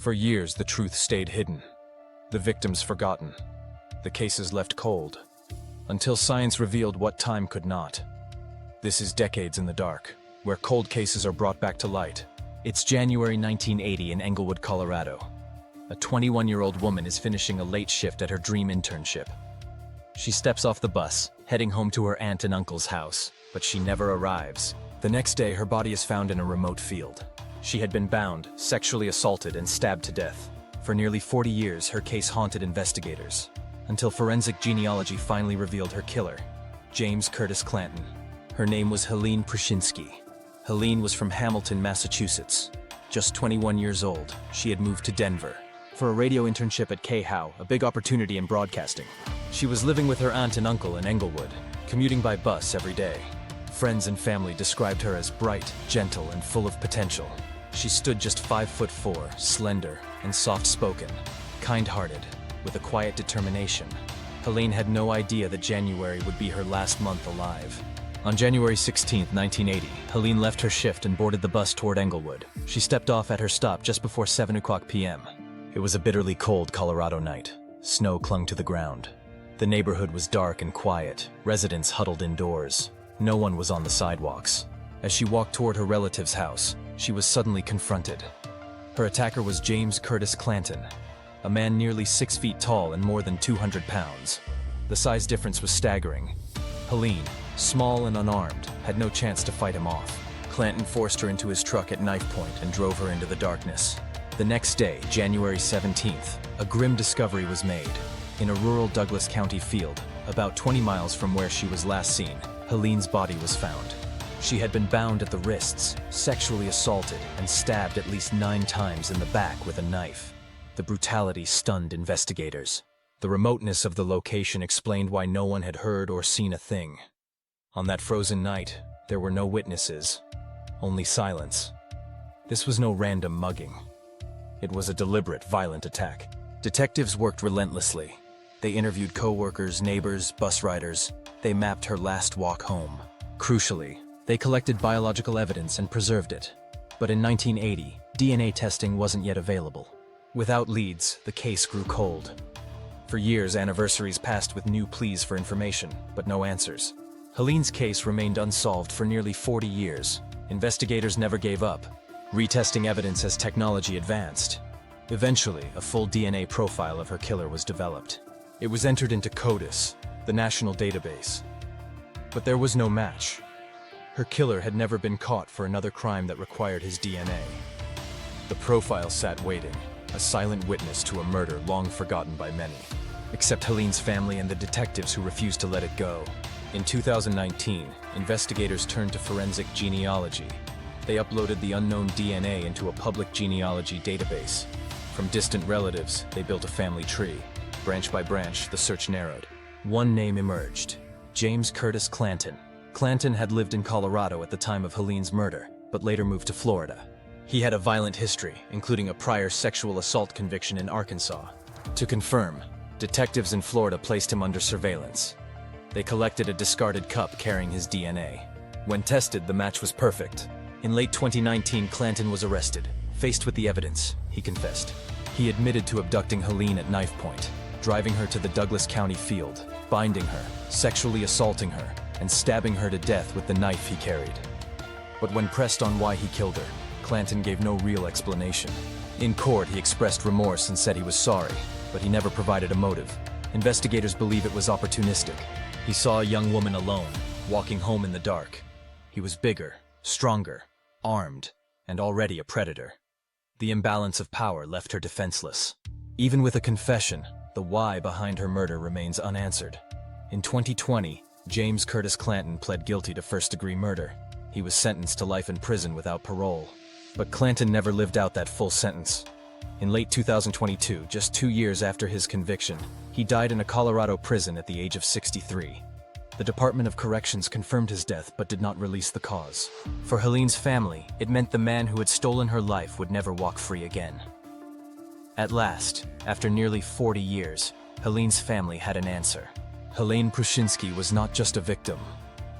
For years, the truth stayed hidden. The victims forgotten. The cases left cold. Until science revealed what time could not. This is Decades in the Dark, where cold cases are brought back to light. It's January 1980 in Englewood, Colorado. A 21-year-old woman is finishing a late shift at her dream internship. She steps off the bus, heading home to her aunt and uncle's house, but she never arrives. The next day, her body is found in a remote field. She had been bound, sexually assaulted, and stabbed to death. For nearly 40 years, her case haunted investigators, until forensic genealogy finally revealed her killer, James Curtis Clanton. Her name was Helene Pruszynski. Helene was from Hamilton, Massachusetts. Just 21 years old, she had moved to Denver for a radio internship at KHOW, a big opportunity in broadcasting. She was living with her aunt and uncle in Englewood, commuting by bus every day. Friends and family described her as bright, gentle, and full of potential. She stood just 5'4", slender, and soft-spoken, kind-hearted, with a quiet determination. Helene had no idea that January would be her last month alive. On January 16, 1980, Helene left her shift and boarded the bus toward Englewood. She stepped off at her stop just before 7 o'clock p.m. It was a bitterly cold Colorado night. Snow clung to the ground. The neighborhood was dark and quiet, residents huddled indoors. No one was on the sidewalks. As she walked toward her relative's house, she was suddenly confronted. Her attacker was James Curtis Clanton, a man nearly 6 feet tall and more than 200 pounds. The size difference was staggering. Helene, small and unarmed, had no chance to fight him off. Clanton forced her into his truck at knife point and drove her into the darkness. The next day, January 17th, a grim discovery was made. In a rural Douglas County field, about 20 miles from where she was last seen, Helene's body was found. She had been bound at the wrists, sexually assaulted, and stabbed at least 9 times in the back with a knife. The brutality stunned investigators. The remoteness of the location explained why no one had heard or seen a thing. On that frozen night, there were no witnesses, only silence. This was no random mugging. It was a deliberate, violent attack. Detectives worked relentlessly. They interviewed co-workers, neighbors, bus riders. They mapped her last walk home. Crucially, they collected biological evidence and preserved it. But in 1980, DNA testing wasn't yet available. Without leads, the case grew cold. For years, anniversaries passed with new pleas for information, but no answers. Helene's case remained unsolved for nearly 40 years. Investigators never gave up, retesting evidence as technology advanced. Eventually, a full DNA profile of her killer was developed. It was entered into CODIS, the national database. But there was no match. Her killer had never been caught for another crime that required his DNA. The profile sat waiting, a silent witness to a murder long forgotten by many, except Helene's family and the detectives who refused to let it go. In 2019, investigators turned to forensic genealogy. They uploaded the unknown DNA into a public genealogy database. From distant relatives, they built a family tree. Branch by branch, the search narrowed. One name emerged: James Curtis Clanton. Clanton had lived in Colorado at the time of Helene's murder, but later moved to Florida. He had a violent history, including a prior sexual assault conviction in Arkansas. To confirm, detectives in Florida placed him under surveillance. They collected a discarded cup carrying his DNA. When tested, the match was perfect. In late 2019, Clanton was arrested. Faced with the evidence, he confessed. He admitted to abducting Helene at knife point, driving her to the Douglas County field, binding her, sexually assaulting her, and stabbing her to death with the knife he carried. But when pressed on why he killed her, Clanton gave no real explanation. In court, he expressed remorse and said he was sorry, but he never provided a motive. Investigators believe it was opportunistic. He saw a young woman alone, walking home in the dark. He was bigger, stronger, armed, and already a predator. The imbalance of power left her defenseless. Even with a confession, the why behind her murder remains unanswered. In 2020, James Curtis Clanton pled guilty to first-degree murder. He was sentenced to life in prison without parole. But Clanton never lived out that full sentence. In late 2022, just 2 years after his conviction, he died in a Colorado prison at the age of 63. The Department of Corrections confirmed his death but did not release the cause. For Helene's family, it meant the man who had stolen her life would never walk free again. At last, after nearly 40 years, Helene's family had an answer. Helene Pruszynski was not just a victim.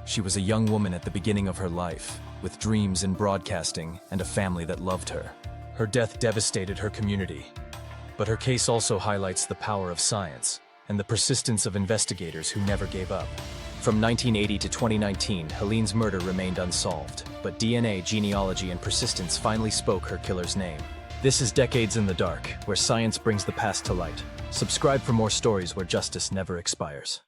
She was a young woman at the beginning of her life, with dreams in broadcasting and a family that loved her. Her death devastated her community, but her case also highlights the power of science and the persistence of investigators who never gave up. From 1980 to 2019, Helene's murder remained unsolved, but DNA, genealogy, and persistence finally spoke her killer's name. This is Decades in the Dark, where science brings the past to light. Subscribe for more stories where justice never expires.